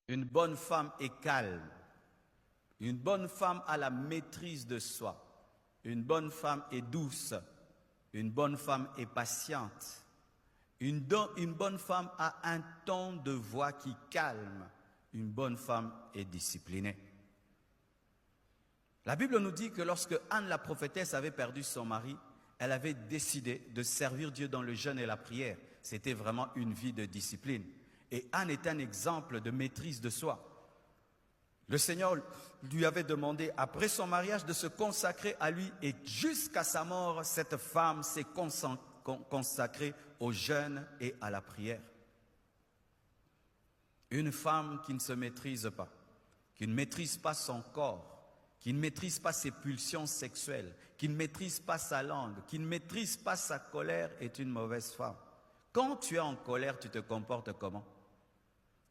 Une bonne femme est calme. Une bonne femme a la maîtrise de soi. Une bonne femme est douce. Une bonne femme est patiente. Une bonne femme a un ton de voix qui calme. Une bonne femme est disciplinée. La Bible nous dit que lorsque Anne la prophétesse avait perdu son mari, elle avait décidé de servir Dieu dans le jeûne et la prière. C'était vraiment une vie de discipline. Et Anne est un exemple de maîtrise de soi. Le Seigneur lui avait demandé, après son mariage, de se consacrer à lui. Et jusqu'à sa mort, cette femme s'est consacrée au jeûne et à la prière. Une femme qui ne se maîtrise pas, qui ne maîtrise pas son corps, qui ne maîtrise pas ses pulsions sexuelles, qui ne maîtrise pas sa langue, qui ne maîtrise pas sa colère, est une mauvaise femme. Quand tu es en colère, tu te comportes comment?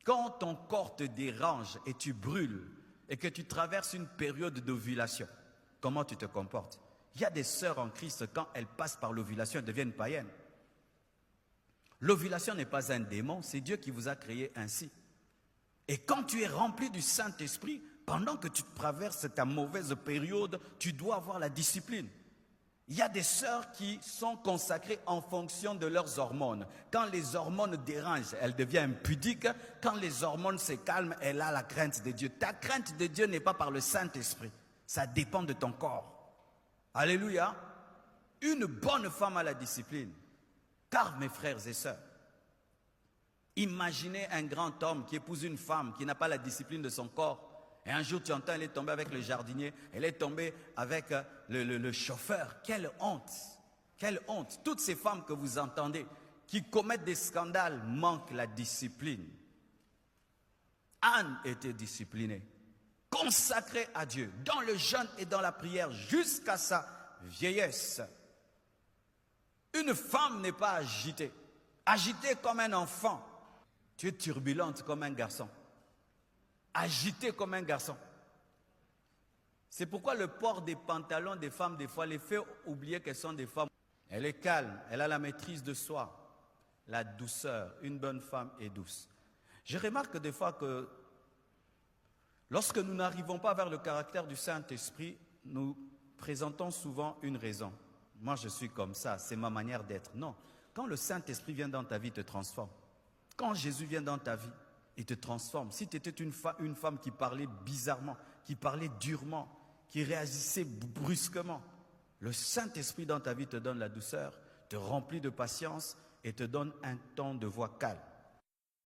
Quand ton corps te dérange et tu brûles et que tu traverses une période d'ovulation, comment tu te comportes? Il y a des sœurs en Christ, quand elles passent par l'ovulation, elles deviennent païennes. L'ovulation n'est pas un démon, c'est Dieu qui vous a créé ainsi. Et quand tu es rempli du Saint-Esprit, pendant que tu traverses ta mauvaise période, tu dois avoir la discipline. Il y a des sœurs qui sont consacrées en fonction de leurs hormones. Quand les hormones dérangent, elle devient impudique. Quand les hormones se calment, elle a la crainte de Dieu. Ta crainte de Dieu n'est pas par le Saint-Esprit. Ça dépend de ton corps. Alléluia. Une bonne femme a la discipline. Car, mes frères et sœurs, imaginez un grand homme qui épouse une femme qui n'a pas la discipline de son corps. Et un jour, tu entends, elle est tombée avec le jardinier, elle est tombée avec le chauffeur. Quelle honte! Quelle honte! Toutes ces femmes que vous entendez, qui commettent des scandales, manquent la discipline. Anne était disciplinée, consacrée à Dieu, dans le jeûne et dans la prière, jusqu'à sa vieillesse. Une femme n'est pas agitée. Agitée comme un enfant. Tu es turbulente comme un garçon. Agitée comme un garçon. C'est pourquoi le port des pantalons des femmes, des fois, les fait oublier qu'elles sont des femmes. Elle est calme, elle a la maîtrise de soi, la douceur. Une bonne femme est douce. Je remarque des fois que lorsque nous n'arrivons pas vers le caractère du Saint-Esprit, nous présentons souvent une raison. Moi, je suis comme ça, c'est ma manière d'être. Non, quand le Saint-Esprit vient dans ta vie, il te transforme. Quand Jésus vient dans ta vie, il te transforme. Si tu étais une femme qui parlait bizarrement, qui parlait durement, qui réagissait brusquement, le Saint-Esprit dans ta vie te donne la douceur, te remplit de patience et te donne un ton de voix calme.